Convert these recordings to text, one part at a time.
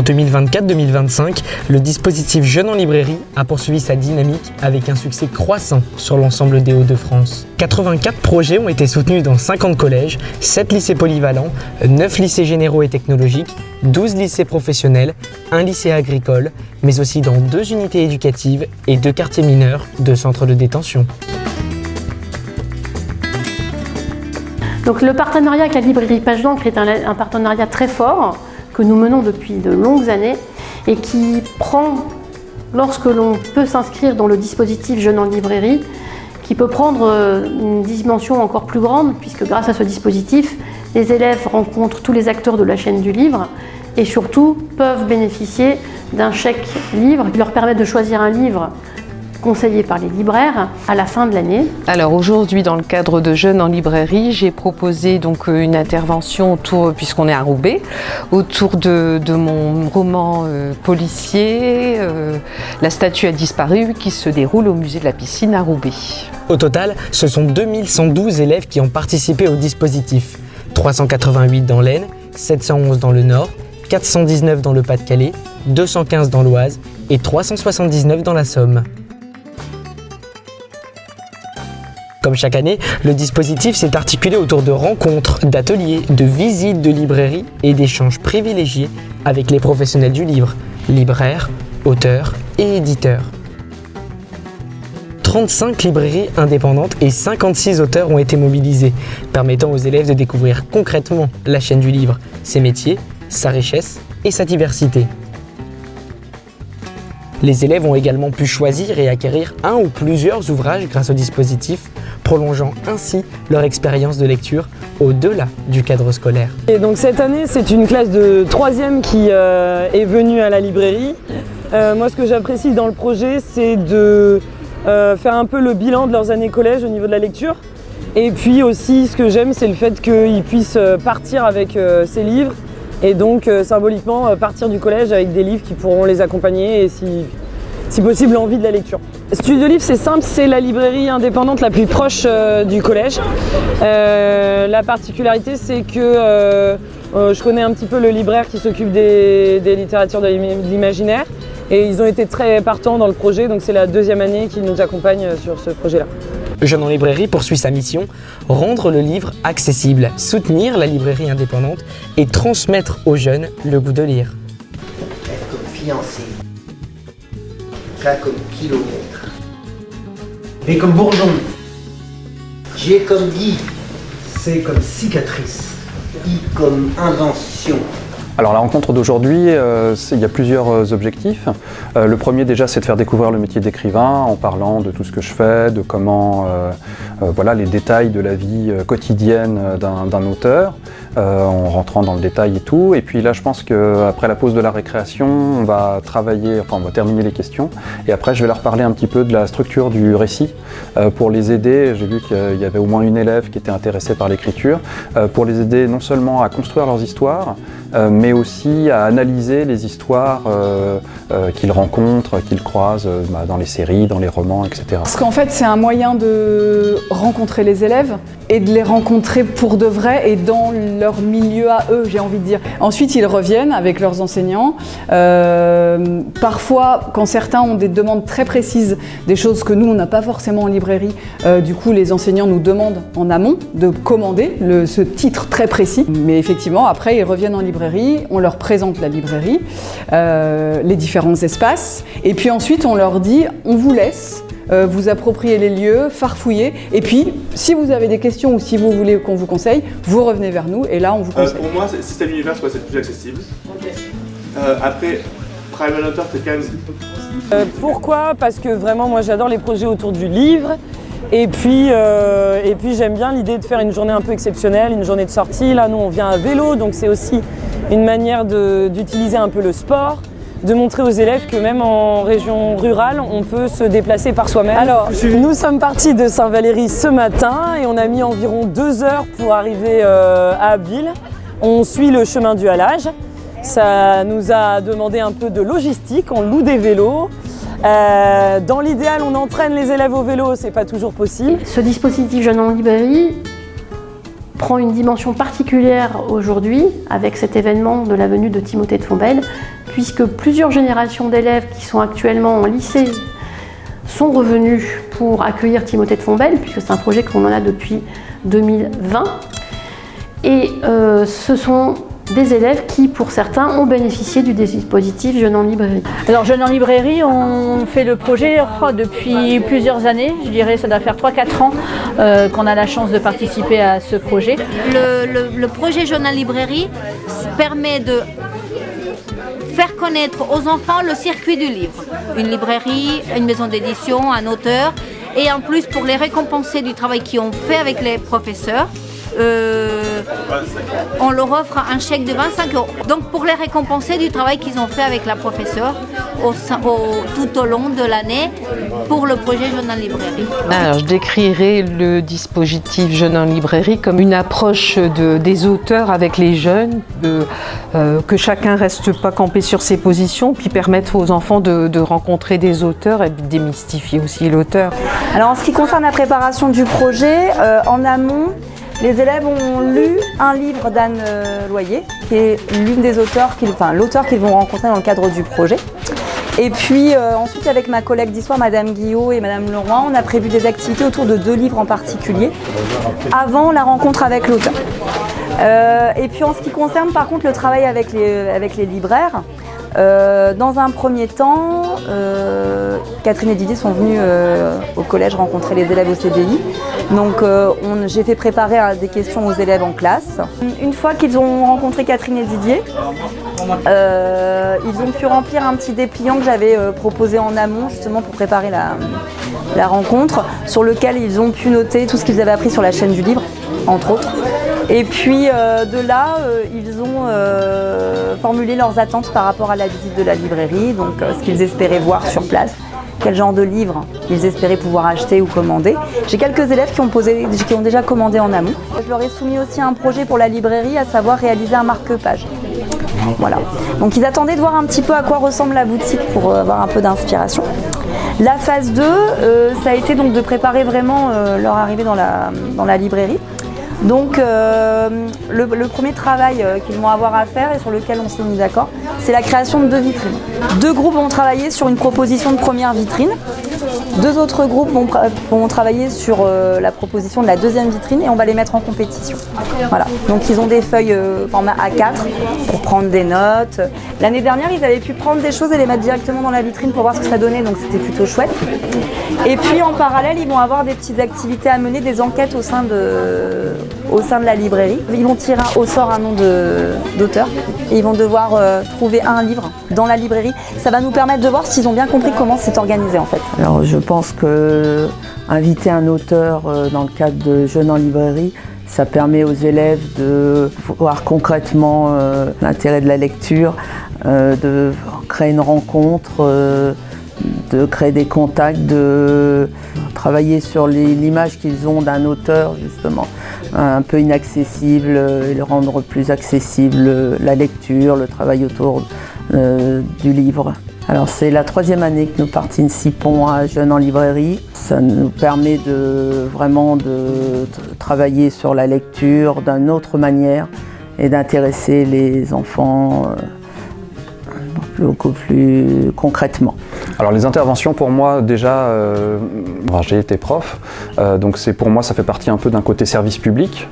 En 2024-2025, le dispositif Jeunes en librairie a poursuivi sa dynamique avec un succès croissant sur l'ensemble des Hauts-de-France. 84 projets ont été soutenus dans 50 collèges, 7 lycées polyvalents, 9 lycées généraux et technologiques, 12 lycées professionnels, 1 lycée agricole, mais aussi dans 2 unités éducatives et 2 quartiers mineurs de centres de détention. Donc le partenariat avec la librairie Page d'encre est un partenariat très fort que nous menons depuis de longues années et qui prend, lorsque l'on peut s'inscrire dans le dispositif Jeunes en librairie, qui peut prendre une dimension encore plus grande puisque grâce à ce dispositif, les élèves rencontrent tous les acteurs de la chaîne du livre et surtout peuvent bénéficier d'un chèque livre qui leur permet de choisir un livre conseillé par les libraires à la fin de l'année. Alors aujourd'hui, dans le cadre de Jeunes en librairie, j'ai proposé donc une intervention autour, puisqu'on est à Roubaix, autour de mon roman policier, La statue a disparu, qui se déroule au musée de la piscine à Roubaix. Au total, ce sont 2112 élèves qui ont participé au dispositif. 388 dans l'Aisne, 711 dans le Nord, 419 dans le Pas-de-Calais, 215 dans l'Oise et 379 dans la Somme. Comme chaque année, le dispositif s'est articulé autour de rencontres, d'ateliers, de visites de librairies et d'échanges privilégiés avec les professionnels du livre, libraires, auteurs et éditeurs. 35 librairies indépendantes et 56 auteurs ont été mobilisés, permettant aux élèves de découvrir concrètement la chaîne du livre, ses métiers, sa richesse et sa diversité. Les élèves ont également pu choisir et acquérir un ou plusieurs ouvrages grâce au dispositif, prolongeant ainsi leur expérience de lecture au-delà du cadre scolaire. Et donc cette année, c'est une classe de 3e qui est venue à la librairie. Moi, ce que j'apprécie dans le projet, c'est de faire un peu le bilan de leurs années collège au niveau de la lecture. Et puis aussi, ce que j'aime, c'est le fait qu'ils puissent partir avec ces livres et donc symboliquement partir du collège avec des livres qui pourront les accompagner et si possible l'envie de la lecture. Studio Livre, c'est simple, c'est la librairie indépendante la plus proche du collège. La particularité, c'est que je connais un petit peu le libraire qui s'occupe des littératures de l'imaginaire et ils ont été très partants dans le projet, donc c'est la 2e année qu'ils nous accompagnent sur ce projet-là. Jeunes en librairie poursuit sa mission, rendre le livre accessible, soutenir la librairie indépendante et transmettre aux jeunes le goût de lire. F comme fiancé, K comme kilomètre, B comme bourdon, G comme Guy, C comme cicatrice, I comme invention. Alors la rencontre d'aujourd'hui, il y a plusieurs objectifs. Le premier déjà, c'est de faire découvrir le métier d'écrivain en parlant de tout ce que je fais, de comment, voilà, les détails de la vie quotidienne d'un auteur, en rentrant dans le détail et tout. Et puis là, je pense qu'après la pause de la récréation, on va travailler, enfin on va terminer les questions. Et après, je vais leur parler un petit peu de la structure du récit pour les aider. J'ai vu qu'il y avait au moins une élève qui était intéressée par l'écriture, pour les aider non seulement à construire leurs histoires, mais aussi à analyser les histoires qu'ils rencontrent, qu'ils croisent dans les séries, dans les romans, etc. Parce qu'en fait, c'est un moyen de rencontrer les élèves et de les rencontrer pour de vrai et dans leur milieu à eux, j'ai envie de dire. Ensuite, ils reviennent avec leurs enseignants. Parfois, quand certains ont des demandes très précises, des choses que nous, on n'a pas forcément en librairie, du coup, les enseignants nous demandent en amont de commander ce titre très précis. Mais effectivement, après, ils reviennent en librairie, on leur présente la librairie, les différents espaces, et puis ensuite, on leur dit, on vous laisse vous approprier les lieux, farfouiller, et puis si vous avez des questions ou si vous voulez qu'on vous conseille, vous revenez vers nous et là on vous conseille. Pour moi, Système Univers, c'est le plus accessible. Okay. Après, Private Author, c'est quand même... Pourquoi ? Parce que vraiment, moi j'adore les projets autour du livre. Et puis j'aime bien l'idée de faire une journée un peu exceptionnelle, une journée de sortie. Là, nous, on vient à vélo, donc c'est aussi une manière d'utiliser un peu le sport, de montrer aux élèves que même en région rurale, on peut se déplacer par soi-même. Alors, nous sommes partis de Saint-Valery ce matin et on a mis environ 2 heures pour arriver à Abbeville. On suit le chemin du halage. Ça nous a demandé un peu de logistique, on loue des vélos. Dans l'idéal, on entraîne les élèves au vélo, c'est pas toujours possible. Ce dispositif Jeunes en librairie prend une dimension particulière aujourd'hui avec cet événement de la venue de Timothée de Fombelle, puisque plusieurs générations d'élèves qui sont actuellement en lycée sont revenus pour accueillir Timothée de Fontbelle, puisque c'est un projet qu'on en a depuis 2020. Et ce sont des élèves qui, pour certains, ont bénéficié du dispositif Jeunes en librairie. Alors Jeunes en librairie, on fait le projet depuis plusieurs années, je dirais ça doit faire 3-4 ans qu'on a la chance de participer à ce projet. Le projet Jeunes en librairie permet de faire connaître aux enfants le circuit du livre. Une librairie, une maison d'édition, un auteur, et en plus pour les récompenser du travail qu'ils ont fait avec les professeurs, on leur offre un chèque de 25 €. Donc pour les récompenser du travail qu'ils ont fait avec la professeure tout au long de l'année pour le projet Jeunes en librairie. Alors, je décrirais le dispositif Jeunes en librairie comme une approche des auteurs avec les jeunes, que chacun ne reste pas campé sur ses positions, puis permettre aux enfants de rencontrer des auteurs et de démystifier aussi l'auteur. Alors en ce qui concerne la préparation du projet, en amont, les élèves ont lu un livre d'Anne Loyer, qui est l'une des auteurs, l'auteur qu'ils vont rencontrer dans le cadre du projet. Et puis ensuite, avec ma collègue d'histoire, Madame Guillot et Madame Leroy, on a prévu des activités autour de 2 livres en particulier, avant la rencontre avec l'auteur. Et puis en ce qui concerne par contre le travail avec les libraires, dans un premier temps, Catherine et Didier sont venus au collège rencontrer les élèves au CDI. Donc j'ai fait préparer des questions aux élèves en classe. Une fois qu'ils ont rencontré Catherine et Didier, ils ont pu remplir un petit dépliant que j'avais proposé en amont justement pour préparer la rencontre, sur lequel ils ont pu noter tout ce qu'ils avaient appris sur la chaîne du livre, entre autres. Et puis de là, ils ont formulé leurs attentes par rapport à la visite de la librairie, donc ce qu'ils espéraient voir sur place, quel genre de livres ils espéraient pouvoir acheter ou commander. J'ai quelques élèves qui ont déjà commandé en amont. Je leur ai soumis aussi un projet pour la librairie, à savoir réaliser un marque-page. Voilà. Donc ils attendaient de voir un petit peu à quoi ressemble la boutique pour avoir un peu d'inspiration. La phase 2, ça a été donc de préparer vraiment leur arrivée dans la librairie. Donc le premier travail qu'ils vont avoir à faire et sur lequel on s'est mis d'accord, c'est la création de 2 vitrines. 2 groupes vont travailler sur une proposition de première vitrine. 2 autres groupes vont travailler sur la proposition de la 2e vitrine et on va les mettre en compétition. Voilà. Donc ils ont des feuilles format A4 pour prendre des notes. L'année dernière, ils avaient pu prendre des choses et les mettre directement dans la vitrine pour voir ce que ça donnait, donc c'était plutôt chouette. Et puis en parallèle, ils vont avoir des petites activités à mener, des enquêtes au sein de la librairie. Ils vont tirer au sort un nom d'auteur et ils vont devoir trouver un livre dans la librairie. Ça va nous permettre de voir s'ils ont bien compris comment c'est organisé en fait. Alors je pense que inviter un auteur dans le cadre de Jeunes en librairie, ça permet aux élèves de voir concrètement l'intérêt de la lecture, de créer une rencontre, de créer des contacts, de travailler sur l'image qu'ils ont d'un auteur justement un peu inaccessible et le rendre plus accessible, la lecture, le travail autour du livre. Alors c'est la 3e année que nous participons à Jeunes en librairie. Ça nous permet vraiment de travailler sur la lecture d'une autre manière et d'intéresser les enfants beaucoup plus concrètement. Alors les interventions pour moi déjà, j'ai été prof, donc pour moi ça fait partie un peu d'un côté service public.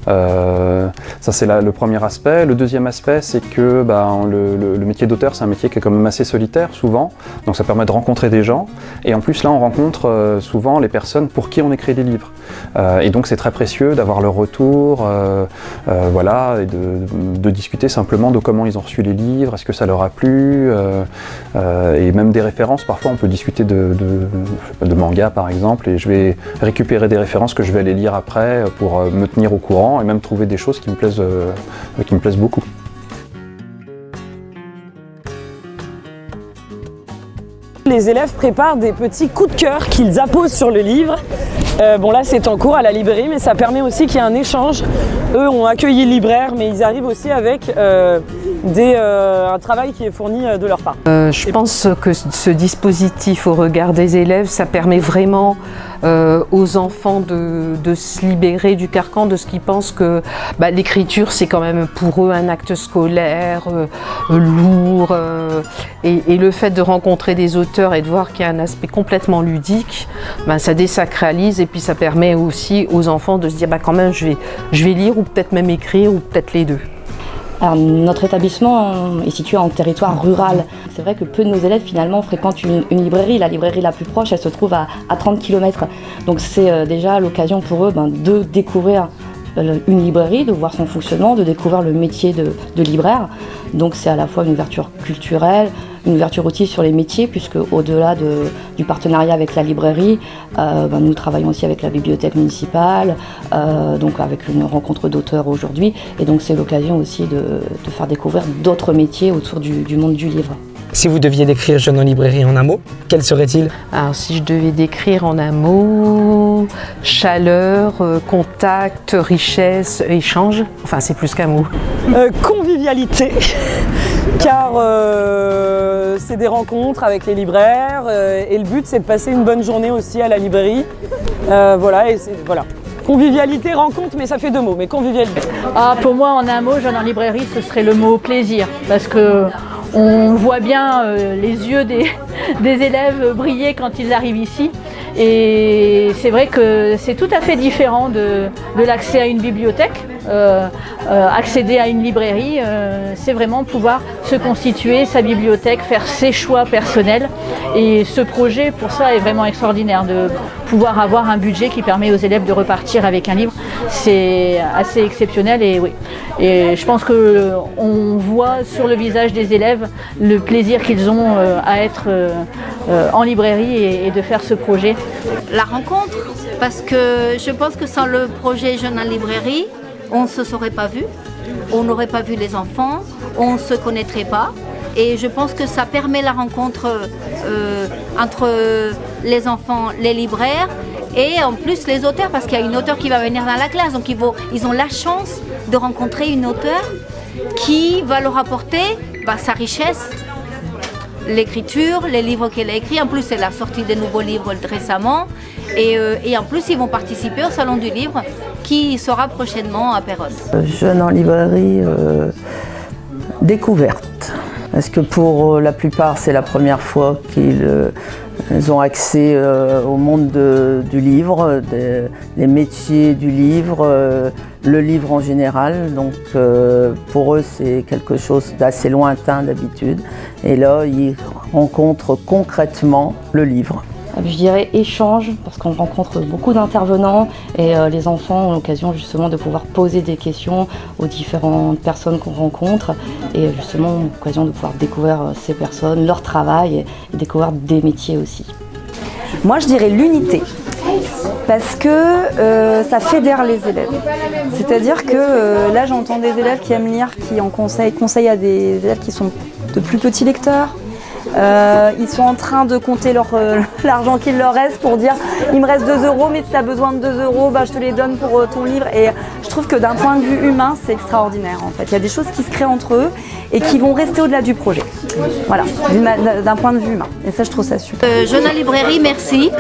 Ça c'est le premier aspect. Le deuxième aspect, c'est que le métier d'auteur, c'est un métier qui est quand même assez solitaire souvent, donc ça permet de rencontrer des gens, et en plus là on rencontre souvent les personnes pour qui on écrit des livres, et donc c'est très précieux d'avoir leur retour, voilà, et de discuter simplement de comment ils ont reçu les livres, est-ce que ça leur a plu, et même des références. Parfois on peut discuter de manga par exemple, et je vais récupérer des références que je vais aller lire après pour me tenir au courant et même trouver des choses qui me plaisent beaucoup. Les élèves préparent des petits coups de cœur qu'ils apposent sur le livre. Bon là c'est en cours à la librairie, mais ça permet aussi qu'il y ait un échange. Eux ont accueilli le libraire, mais ils arrivent aussi avec un travail qui est fourni de leur part. Je pense que ce dispositif au regard des élèves, ça permet vraiment aux enfants de se libérer du carcan de ce qu'ils pensent que l'écriture c'est quand même pour eux un acte scolaire lourd et le fait de rencontrer des auteurs et de voir qu'il y a un aspect complètement ludique, ça désacralise et puis ça permet aussi aux enfants de se dire quand même je vais lire ou peut-être même écrire ou peut-être les deux. Alors, notre établissement est situé en territoire rural. C'est vrai que peu de nos élèves finalement fréquentent une librairie. La librairie la plus proche, elle se trouve à 30 km. Donc c'est déjà l'occasion pour eux de découvrir une librairie, de voir son fonctionnement, de découvrir le métier de libraire. Donc c'est à la fois une ouverture culturelle, une ouverture aussi sur les métiers, puisque au-delà du partenariat avec la librairie, nous travaillons aussi avec la bibliothèque municipale, donc avec une rencontre d'auteurs aujourd'hui. Et donc c'est l'occasion aussi de faire découvrir d'autres métiers autour du monde du livre. Si vous deviez décrire Jeunes en librairie en un mot, quel serait-il? Alors si je devais décrire en un mot, chaleur, contact, richesse, échange, enfin c'est plus qu'un mot. Convivialité, car c'est des rencontres avec les libraires et le but c'est de passer une bonne journée aussi à la librairie. Voilà. Convivialité, rencontre, mais ça fait deux mots, mais convivialité. Pour moi en un mot, Jeunes en librairie, ce serait le mot plaisir, parce que on voit bien les yeux des élèves briller quand ils arrivent ici. Et c'est vrai que c'est tout à fait différent de l'accès à une bibliothèque. Accéder à une librairie, c'est vraiment pouvoir se constituer sa bibliothèque, faire ses choix personnels. Et ce projet, pour ça, est vraiment extraordinaire, de pouvoir avoir un budget qui permet aux élèves de repartir avec un livre. C'est assez exceptionnel et oui. Et je pense qu'on voit sur le visage des élèves le plaisir qu'ils ont à être en librairie et de faire ce projet. La rencontre, parce que je pense que sans le projet Jeunes en librairie, on ne se serait pas vu, on n'aurait pas vu les enfants, on ne se connaîtrait pas. Et je pense que ça permet la rencontre entre les enfants, les libraires et en plus les auteurs, parce qu'il y a une auteure qui va venir dans la classe. Donc ils ont la chance de rencontrer une auteure qui va leur apporter sa richesse, l'écriture, les livres qu'elle a écrits. En plus, elle a sorti de nouveaux livres récemment. Et en plus, ils vont participer au Salon du Livre qui sera prochainement à Péronne. Jeunes en librairie, découverte. Parce que pour la plupart, c'est la première fois qu'ils ont accès au monde du livre, des métiers du livre, le livre en général. Donc pour eux, c'est quelque chose d'assez lointain d'habitude. Et là, ils rencontrent concrètement le livre. Je dirais échange, parce qu'on rencontre beaucoup d'intervenants et les enfants ont l'occasion justement de pouvoir poser des questions aux différentes personnes qu'on rencontre et justement l'occasion de pouvoir découvrir ces personnes, leur travail et découvrir des métiers aussi. Moi je dirais l'unité, parce que ça fédère les élèves. C'est-à-dire que là j'entends des élèves qui aiment lire, qui en conseillent à des élèves qui sont de plus petits lecteurs. Ils sont en train de compter l'argent qu'il leur reste pour dire il me reste 2 €, mais si tu as besoin de 2 €, je te les donne pour ton livre. Et je trouve que d'un point de vue humain, c'est extraordinaire en fait. Il y a des choses qui se créent entre eux et qui vont rester au-delà du projet. Voilà, d'un point de vue humain. Et ça, je trouve ça super. Jeunes en librairie, merci.